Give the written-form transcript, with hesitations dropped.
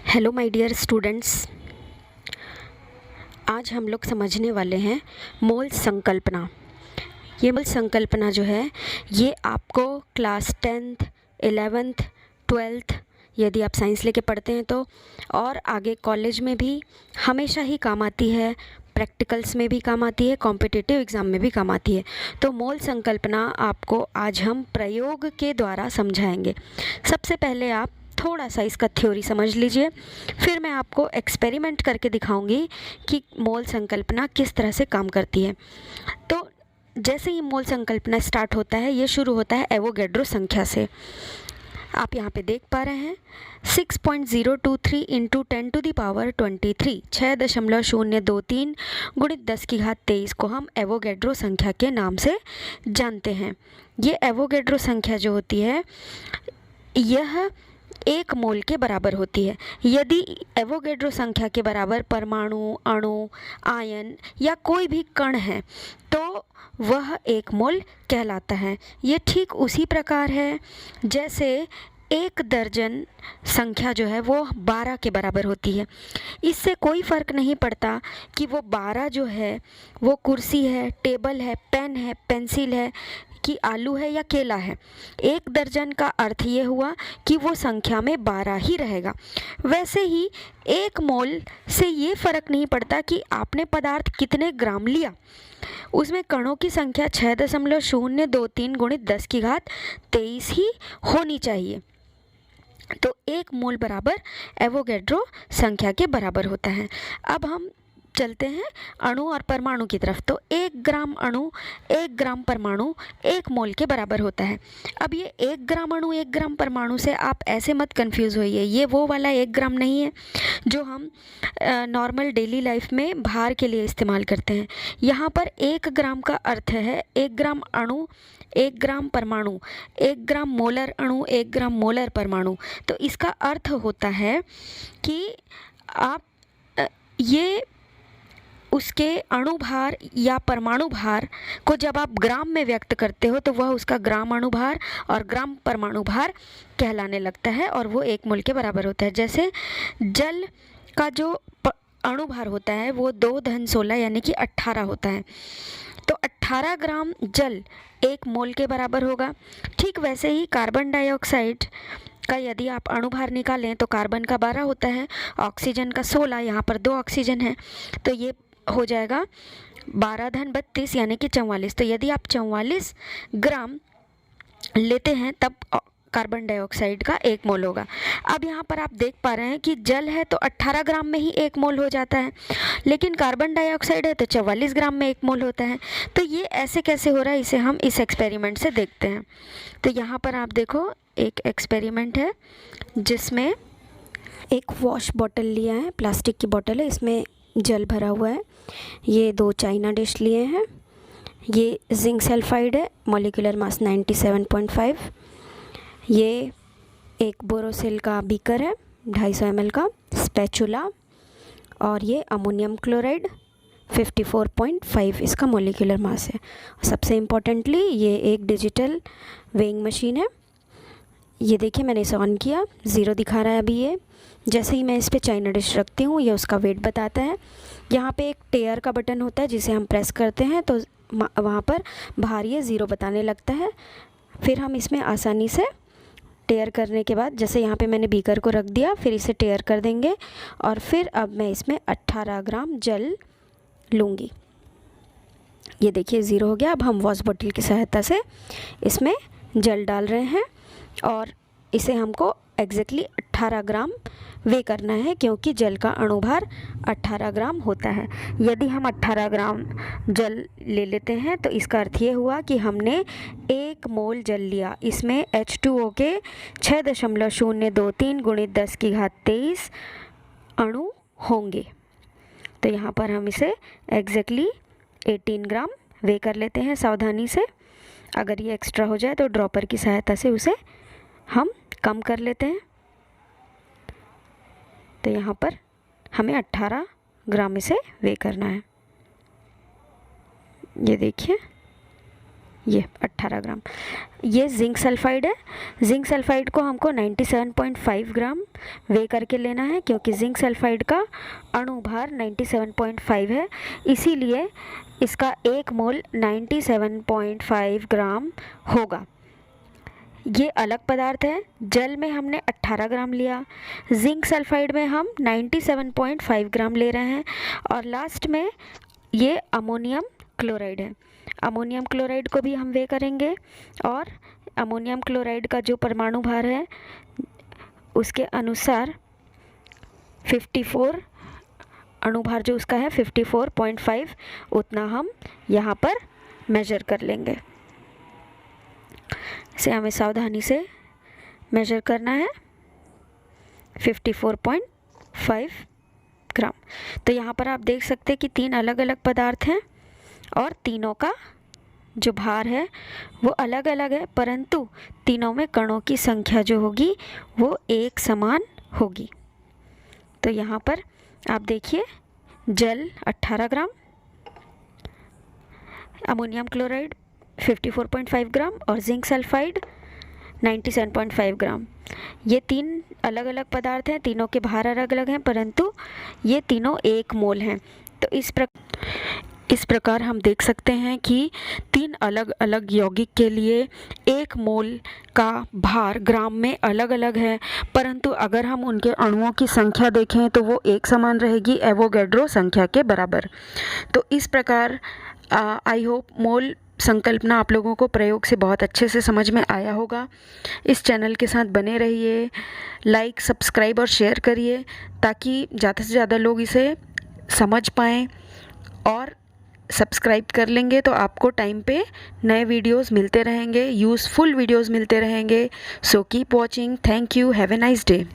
Hello my dear students. आज हम लोग समझने वाले हैं मोल संकल्पना। ये मोल संकल्पना जो है ये आपको क्लास 10th 11th 12th यदि आप साइंस लेके पढ़ते हैं तो और आगे कॉलेज में भी हमेशा ही काम आती है, प्रैक्टिकल्स में भी काम आती है, कॉम्पिटिटिव एग्ज़ाम में भी काम आती है। तो मोल संकल्पना आपको आज हम प्रयोग के द्वारा समझाएंगे। सबसे पहले आप थोड़ा सा इसका थ्योरी समझ लीजिए, फिर मैं आपको एक्सपेरिमेंट करके दिखाऊंगी कि मोल संकल्पना किस तरह से काम करती है। तो जैसे ही मोल संकल्पना स्टार्ट होता है ये शुरू होता है एवोगैड्रो संख्या से। आप यहाँ पे देख पा रहे हैं 6.023 इंटू 10 टू दी पावर 23 6.023 गुणित 10 की घात 23 को हम एवोगैड्रो संख्या के नाम से जानते हैं। ये एवोगैड्रो संख्या जो होती है यह 1 मोल के बराबर होती है। यदि एवोगैड्रो संख्या के बराबर परमाणु, अणु, आयन या कोई भी कण है तो वह 1 मोल कहलाता है। ये ठीक उसी प्रकार है जैसे 1 दर्जन संख्या जो है वो 12 के बराबर होती है। इससे कोई फ़र्क नहीं पड़ता कि वो 12 जो है वो कुर्सी है, टेबल है, पेन है, पेंसिल है कि आलू है या केला है। 1 दर्जन का अर्थ ये हुआ कि वो संख्या में 12 ही रहेगा। वैसे ही 1 मोल से ये फ़र्क नहीं पड़ता कि आपने पदार्थ कितने ग्राम लिया, उसमें कणों की संख्या 6.023 गुणित 10 की घात 23 ही होनी चाहिए। तो 1 मोल बराबर एवोगैड्रो संख्या के बराबर होता है। अब हम चलते हैं अणु और परमाणु की तरफ। तो 1 ग्राम अणु 1 ग्राम परमाणु 1 मोल के बराबर होता है। अब ये 1 ग्राम अणु 1 ग्राम परमाणु से आप ऐसे मत कंफ्यूज होइए, ये वो वाला 1 ग्राम नहीं है जो हम नॉर्मल डेली लाइफ में भार के लिए इस्तेमाल करते हैं। यहाँ पर 1 ग्राम का अर्थ है 1 ग्राम अणु 1 ग्राम परमाणु, 1 ग्राम मोलर अणु 1 ग्राम मोलर परमाणु। तो इसका अर्थ होता है कि आप ये उसके अणुभार या परमाणु भार को जब आप ग्राम में व्यक्त करते हो तो वह उसका ग्राम अणुभार और ग्राम परमाणु भार कहलाने लगता है और वो 1 मोल के बराबर होता है। जैसे जल का जो अणुभार होता है वो 2-16 यानी कि 18 होता है। तो 18 ग्राम जल 1 मोल के बराबर होगा। ठीक वैसे ही कार्बन डाइऑक्साइड का यदि आप अणुभार निकालें तो कार्बन का 12 होता है, ऑक्सीजन का 16, यहाँ पर 2 ऑक्सीजन है तो ये हो जाएगा 12-32 यानी कि 44। तो यदि आप 44 ग्राम लेते हैं तब कार्बन डाइऑक्साइड का 1 मोल होगा। अब यहाँ पर आप देख पा रहे हैं कि जल है तो 18 ग्राम में ही 1 मोल हो जाता है, लेकिन कार्बन डाइऑक्साइड है तो 44 ग्राम में 1 मोल होता है। तो ये ऐसे कैसे हो रहा है इसे हम इस एक्सपेरिमेंट से देखते हैं। तो यहाँ पर आप देखो एक एक्सपेरिमेंट है जिसमें एक वॉश बॉटल लिया है, प्लास्टिक की बॉटल है, इसमें जल भरा हुआ है। ये 2 चाइना डिश लिए हैं। ये जिंक सल्फाइड है, मॉलिक्यूलर मास 97.5। ये एक बोरोसिल का बीकर है 250 ml का, स्पैचुला, और ये अमोनियम क्लोराइड 54.5 इसका मॉलिक्यूलर मास है। सबसे इम्पोर्टेंटली ये एक डिजिटल वेइंग मशीन है। ये देखिए मैंने इसे ऑन किया, 0 दिखा रहा है अभी। ये जैसे ही मैं इस पर चाइना डिश रखती हूँ ये उसका वेट बताता है। यहाँ पे एक टेयर का बटन होता है जिसे हम प्रेस करते हैं तो वहाँ पर बाहर ये 0 बताने लगता है। फिर हम इसमें आसानी से टेयर करने के बाद, जैसे यहाँ पे मैंने बीकर को रख दिया, फिर इसे टेयर कर देंगे और फिर अब मैं इसमें 18 ग्राम जल लूँगी। ये देखिए 0 हो गया। अब हम वॉश बॉटल की सहायता से इसमें जल डाल रहे हैं और इसे हमको एग्जैक्टली 18 ग्राम वे करना है क्योंकि जल का अणुभार 18 ग्राम होता है। यदि हम 18 ग्राम जल ले लेते हैं तो इसका अर्थ ये हुआ कि हमने 1 मोल जल लिया। इसमें H2O के 6.023 गुणित 10 की घात 23 अणु होंगे। तो यहाँ पर हम इसे एग्जैक्टली 18 ग्राम वे कर लेते हैं सावधानी से। अगर ये एक्स्ट्रा हो जाए तो ड्रॉपर की सहायता से उसे हम कम कर लेते हैं। तो यहाँ पर हमें 18 ग्राम इसे वे करना है। ये देखिए ये 18 ग्राम। ये जिंक सल्फाइड है। जिंक सल्फाइड को हमको 97.5 ग्राम वे करके लेना है, क्योंकि जिंक सल्फाइड का अणुभार 97.5 है, इसीलिए इसका 1 मोल 97.5 ग्राम होगा। ये अलग पदार्थ है। जल में हमने 18 ग्राम लिया, जिंक सल्फाइड में हम 97.5 ग्राम ले रहे हैं, और लास्ट में ये अमोनियम क्लोराइड है। अमोनियम क्लोराइड को भी हम वे करेंगे, और अमोनियम क्लोराइड का जो परमाणु भार है उसके अनुसार 54 अणुभार जो उसका है 54.5, उतना हम यहाँ पर मेजर कर लेंगे। इसे हमें सावधानी से मेजर करना है, 54.5 ग्राम। तो यहाँ पर आप देख सकते हैं कि 3 अलग अलग पदार्थ हैं और तीनों का जो भार है वो अलग अलग है, परंतु तीनों में कणों की संख्या जो होगी वो एक समान होगी। तो यहाँ पर आप देखिए, जल 18 ग्राम, अमोनियम क्लोराइड 54.5 ग्राम और जिंक सल्फाइड 97.5 ग्राम। ये 3 अलग अलग पदार्थ हैं, तीनों के भार अलग अलग हैं, परंतु ये तीनों 1 मोल हैं। तो इस प्रकार हम देख सकते हैं कि 3 अलग अलग यौगिक के लिए 1 मोल का भार ग्राम में अलग अलग है, परंतु अगर हम उनके अणुओं की संख्या देखें तो वो एक समान रहेगी, एवोगैड्रो संख्या के बराबर। तो इस प्रकार आई होप मोल संकल्पना आप लोगों को प्रयोग से बहुत अच्छे से समझ में आया होगा। इस चैनल के साथ बने रहिए, लाइक, सब्सक्राइब और शेयर करिए, ताकि ज़्यादा से ज़्यादा लोग इसे समझ पाएँ, और सब्सक्राइब कर लेंगे तो आपको टाइम पे नए वीडियोस मिलते रहेंगे, यूज़फुल वीडियोस मिलते रहेंगे। So keep watching. Thank you. Have a nice day.